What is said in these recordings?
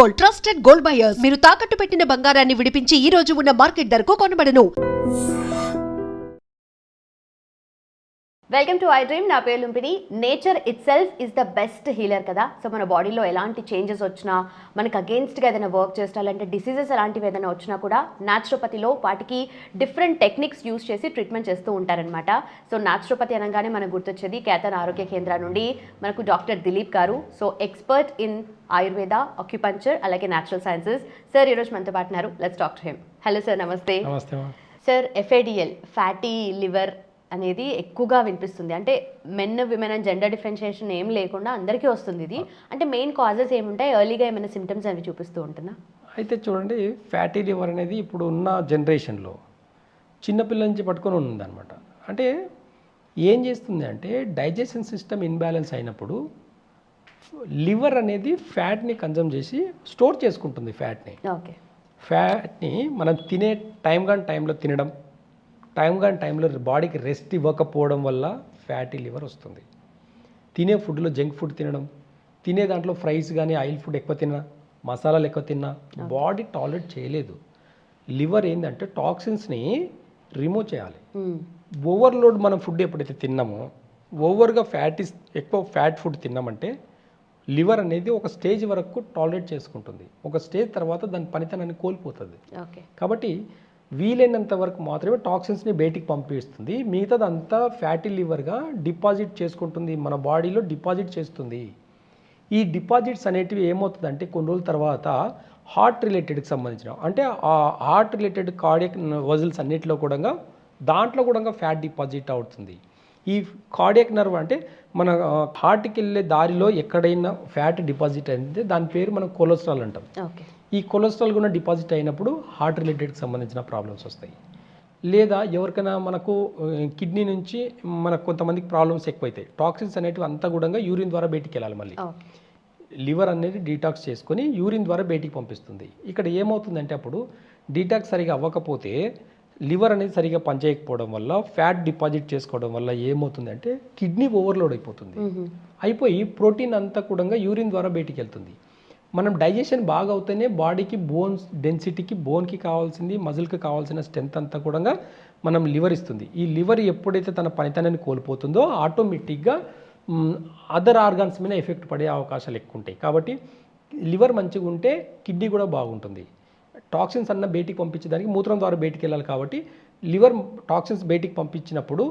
Gold, trusted gold buyers. మీరు తాకట్టు పెట్టిన బంగారాన్ని విడిపించి ఈ రోజు ఉన్న మార్కెట్ ధరకు కొనబడను. Welcome to I dream. నా పేరు Lumpini. Nature itself is the best healer కదా. సో మన బాడీలో ఎలాంటి చేంజెస్ వచ్చినా, మనకు అగేన్స్ట్గా ఏదైనా వర్క్ చేస్తాలంటే డిసీజెస్ అలాంటివి ఏదైనా వచ్చినా కూడా న్యాచురోపతిలో వాటికి డిఫరెంట్ టెక్నిక్స్ యూస్ చేసి ట్రీట్మెంట్ చేస్తూ ఉంటారనమాట. సో న్యాచురోపతి అనగానే మనకు గుర్తొచ్చేది కేతన్ ఆరోగ్య కేంద్ర నుండి మనకు డాక్టర్ దిలీప్ గారు. So expert in Ayurveda, acupuncture, అలాగే న్యాచురల్ సైన్సెస్. సార్ ఈరోజు మనతో పాటు ఉన్నారు. Let's talk to him. Hello sir, నమస్తే. సార్, FADL ఫ్యాటీ లివర్ అనేది ఎక్కువగా వినిపిస్తుంది. అంటే men women and gender differentiation ఏం లేకుండా అందరికీ వస్తుంది ఇది. అంటే మెయిన్ కాజెస్ ఏముంటాయి? ఎర్లీగా ఏమైనా సిమ్టమ్స్ అవి చూపిస్తూ ఉంటుందా? అయితే చూడండి, ఫ్యాటీ లివర్ అనేది ఇప్పుడు ఉన్న జనరేషన్లో చిన్నపిల్లల నుంచి పట్టుకొని ఉందన్నమాట. అంటే ఏం చేస్తుంది అంటే డైజెషన్ సిస్టమ్ ఇన్బ్యాలెన్స్ అయినప్పుడు లివర్ అనేది ఫ్యాట్ని కన్జ్యూమ్ చేసి స్టోర్ చేసుకుంటుంది. ఫ్యాట్ని మనం తినే టైంలో తినడం, టైంలో బాడీకి రెస్ట్ ఇవ్వకపోవడం వల్ల ఫ్యాటీ లివర్ వస్తుంది. తినే ఫుడ్లో జంక్ ఫుడ్ తినడం, తినే దాంట్లో ఫ్రైస్ కానీ ఆయిల్ ఫుడ్ ఎక్కువ తిన్నా, మసాలాలు ఎక్కువ తిన్నా బాడీ టాలరేట్ చేయలేదు. లివర్ ఏంటంటే టాక్సిన్స్ని రిమూవ్ చేయాలి. ఓవర్లోడ్ మనం ఫుడ్ ఎప్పుడైతే తిన్నామో, ఓవర్గా ఎక్కువ ఫ్యాట్ ఫుడ్ తిన్నామంటే లివర్ అనేది ఒక స్టేజ్ వరకు టాలరేట్ చేసుకుంటుంది. ఒక స్టేజ్ తర్వాత దాని పనితనాన్ని కోల్పోతుంది. కాబట్టి వీలైనంత వరకు మాత్రమే టాక్సిన్స్ని బయటికి పంపిస్తుంది. మిగతాదంతా ఫ్యాటీ లివర్గా డిపాజిట్ చేసుకుంటుంది, మన బాడీలో డిపాజిట్ చేస్తుంది. ఈ డిపాజిట్స్ అనేటివి ఏమవుతుందంటే కొన్ని రోజుల తర్వాత హార్ట్ రిలేటెడ్కి సంబంధించిన, అంటే ఆ హార్ట్ రిలేటెడ్ కార్డియక్ వజిల్స్ అన్నిటిలో కూడా దాంట్లో కూడా ఫ్యాట్ డిపాజిట్ అవుతుంది. ఈ కార్డియక్ నర్వ్ అంటే మన హార్ట్కి వెళ్ళే దారిలో ఎక్కడైనా ఫ్యాట్ డిపాజిట్ అయితే దాని పేరు మనం కొలెస్ట్రాల్ అంటాం. ఈ కొలెస్ట్రాల్ కూడా డిపాజిట్ అయినప్పుడు హార్ట్ రిలేటెడ్కి సంబంధించిన ప్రాబ్లమ్స్ వస్తాయి. లేదా ఎవరికైనా మనకు కిడ్నీ నుంచి మనకు కొంతమందికి ప్రాబ్లమ్స్ ఎక్కువైతాయి. టాక్సిన్స్ అనేటివి అంతా కూడా యూరిన్ ద్వారా బయటికి వెళ్ళాలి. మళ్ళీ లివర్ అనేది డీటాక్స్ చేసుకొని యూరిన్ ద్వారా బయటికి పంపిస్తుంది. ఇక్కడ ఏమవుతుందంటే అప్పుడు డీటాక్స్ సరిగా అవ్వకపోతే లివర్ అనేది సరిగా పనిచేయకపోవడం వల్ల, ఫ్యాట్ డిపాజిట్ చేసుకోవడం వల్ల ఏమవుతుందంటే కిడ్నీ ఓవర్లోడ్ అయిపోయి ప్రోటీన్ అంతా కూడా యూరిన్ ద్వారా బయటికి వెళ్తుంది. మనం డైజెషన్ బాగా అవుతేనే బాడీకి బోన్స్ డెన్సిటీకి, బోన్కి కావాల్సింది, మజిల్కి కావాల్సిన స్ట్రెంత్ అంతా కూడా మనం లివర్ ఇస్తుంది. ఈ లివర్ ఎప్పుడైతే తన పనితనాన్ని కోల్పోతుందో ఆటోమేటిక్గా అదర్ ఆర్గాన్స్ మీద ఎఫెక్ట్ పడే అవకాశాలు ఎక్కువ ఉంటాయి. కాబట్టి లివర్ మంచిగా ఉంటే కిడ్నీ కూడా బాగుంటుంది. టాక్సిన్స్ అన్న బయటికి పంపించడానికి మూత్రం ద్వారా బయటికి వెళ్ళాలి. కాబట్టి లివర్ టాక్సిన్స్ బయటికి పంపించినప్పుడు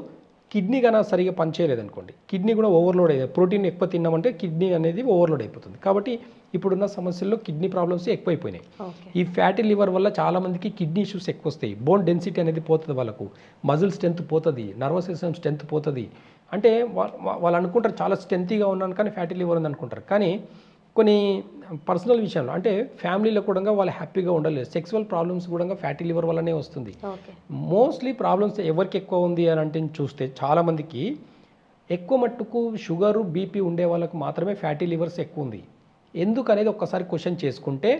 కిడ్నీ కన్నా సరిగా పనిచేయలేదు అనుకోండి, కిడ్నీ కూడా ఓవర్లోడ్ అయ్యేది. ప్రోటీన్ ఎక్కువ తిన్నామంటే కిడ్నీ అనేది ఓవర్లోడ్ అయిపోతుంది. కాబట్టి ఇప్పుడున్న సమస్యల్లో కిడ్నీ ప్రాబ్లమ్స్ ఎక్కువైపోయినాయి. ఈ ఫ్యాటీ లివర్ వల్ల చాలామందికి కిడ్నీ ఇష్యూస్ ఎక్కువ వస్తాయి. బోన్ డెన్సిటీ అనేది పోతుంది, వాళ్ళకు మజిల్ స్ట్రెంత్ పోతుంది, నర్వస్ సిస్టమ్ స్ట్రెంత్ పోతుంది. అంటే వాళ్ళు అనుకుంటారు చాలా స్ట్రెంతీగా ఉన్నాను కానీ ఫ్యాటీ లివర్ ఉంది అనుకుంటారు. కానీ కొన్ని పర్సనల్ విషయంలో అంటే ఫ్యామిలీలో కూడా వాళ్ళు హ్యాపీగా ఉండలేదు. సెక్సువల్ ప్రాబ్లమ్స్ కూడా ఫ్యాటీ లివర్ వల్లనే వస్తుంది. మోస్ట్లీ ప్రాబ్లమ్స్ ఎవరికి ఎక్కువ ఉంది అని అంటే చూస్తే చాలామందికి ఎక్కువ మట్టుకు షుగరు, బీపీ ఉండే వాళ్ళకు మాత్రమే ఫ్యాటీ లివర్స్ ఎక్కువ ఉంది. ఎందుకు అనేది ఒక్కసారి క్వశ్చన్ చేసుకుంటే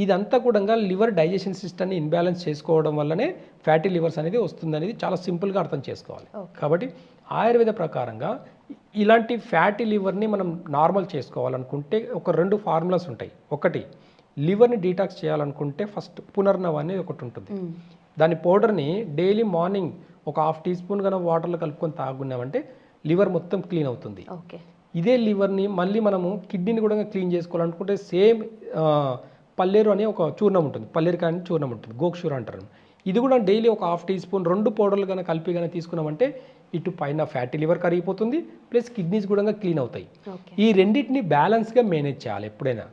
ఇదంతా కూడా లివర్ డైజెషన్ సిస్టమ్ని ఇన్బ్యాలెన్స్ చేసుకోవడం వల్లనే ఫ్యాటీ లివర్స్ అనేది వస్తుంది అనేది చాలా సింపుల్గా అర్థం చేసుకోవాలి. కాబట్టి ఆయుర్వేద ప్రకారంగా ఇలాంటి ఫ్యాటీ లివర్ని మనం నార్మల్ చేసుకోవాలనుకుంటే ఒక 2 ఫార్ములాస్ ఉంటాయి. ఒకటి, లివర్ని డీటాక్స్ చేయాలనుకుంటే ఫస్ట్ పునర్నవ అనేది ఒకటి ఉంటుంది. దాని పౌడర్ని డైలీ మార్నింగ్ ఒక 1/2 టీ స్పూన్ కన్నా వాటర్లో కలుపుకొని తాగున్నామంటే లివర్ మొత్తం క్లీన్ అవుతుంది. ఇదే లివర్ని మళ్ళీ మనము కిడ్నీని కూడా క్లీన్ చేసుకోవాలనుకుంటే సేమ్ పల్లేరు అనే ఒక చూర్ణం ఉంటుంది, పల్లేరు కానీ చూర్ణం ఉంటుంది, గోక్షూర అంటారు. ఇది కూడా డైలీ ఒక 1/2 టీ స్పూన్ 2 పౌడర్లు కన్నా కలిపి కానీ తీసుకున్నామంటే ఇటు పైన ఫ్యాటీ లివర్ కరిగిపోతుంది, ప్లస్ కిడ్నీస్ కూడా క్లీన్ అవుతాయి. ఈ రెండింటిని బ్యాలెన్స్గా మేనేజ్ చేయాలి. ఎప్పుడైనా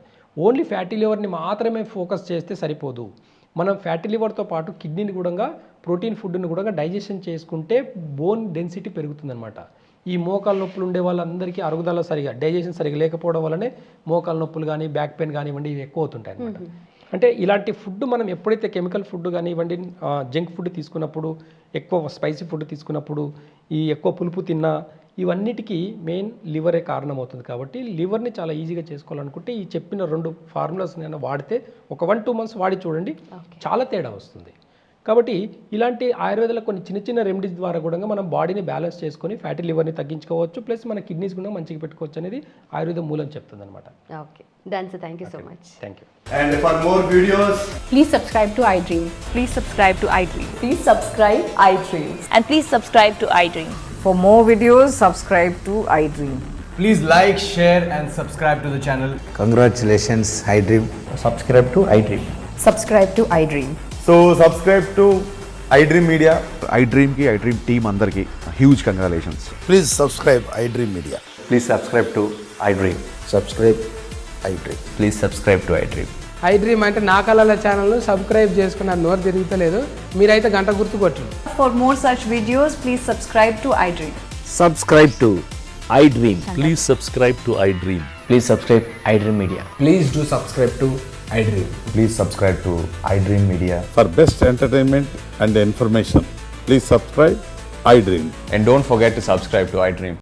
ఓన్లీ ఫ్యాటీ లివర్ని మాత్రమే ఫోకస్ చేస్తే సరిపోదు. మనం ఫ్యాటీ లివర్తో పాటు కిడ్నీని కూడా, ప్రోటీన్ ఫుడ్ని కూడా డైజెషన్ చేసుకుంటే బోన్ డెన్సిటీ పెరుగుతుందన్నమాట. ఈ మోకాల నొప్పులు ఉండే వాళ్ళందరికీ అరుగుదల సరిగా, డైజెషన్ సరిగా లేకపోవడం వల్లనే మోకాల నొప్పులు కానీ, బ్యాక్ పెయిన్ కానివ్వండి, ఇవి ఎక్కువ అవుతుంటాయి అన్నమాట. అంటే ఇలాంటి ఫుడ్ మనం ఎప్పుడైతే కెమికల్ ఫుడ్ కానివ్వండి, జంక్ ఫుడ్ తీసుకున్నప్పుడు, ఎక్కువ స్పైసీ ఫుడ్ తీసుకున్నప్పుడు, ఈ ఎక్కువ పులుపు తిన్నా, ఇవన్నిటికీ మెయిన్ లివరే కారణమవుతుంది. కాబట్టి లివర్ని చాలా ఈజీగా చేసుకోవాలనుకుంటే ఈ చెప్పిన 2 ఫార్ములాస్ నేను వాడితే ఒక 1-2 మంత్స్ వాడి చూడండి, చాలా తేడా వస్తుంది. కాబట్టి ఇలాంటి ఆయుర్వేదంలో కొన్ని చిన్న చిన్న రెమెడీస్ ద్వారా కూడా మనం బాడీని బ్యాలెన్స్ చేసుకొని ఫ్యాటీ లివర్ని తగ్గించుకోవచ్చు, ప్లస్ మన కిడ్నీస్ కూడా మంచిగా పెట్టుకోవచ్చు అనేది ఆయుర్వేదం మూలం చెప్తుంది అనమాట. Okay done sir, thank you so much. Thank you. And for more videos, Please subscribe to iDream. Please subscribe to iDream. Please subscribe iDream. And please subscribe to iDream. For more videos, subscribe to iDream. please like, share and subscribe to the channel. Congratulations, iDream. Subscribe to iDream. Subscribe to iDream. So subscribe to iDream Media. iDream की iDream team अंदर की huge congratulations. Please subscribe iDream Media. Please subscribe to iDream. Subscribe iDream. Please subscribe to iDream. iDream అంటే నా కళల ఛానల్ను subscribe చేసుకున్న నోరు తిరుగుతలేదు, మీరైతే గంట గుర్తు కొట్టండి. For more such videos, please subscribe to iDream. Subscribe to iDream. Please subscribe to iDream. Please subscribe iDream Media. Please do subscribe to iDream. Please subscribe to iDream Media. For best entertainment and information, please subscribe iDream. And don't forget to subscribe to iDream.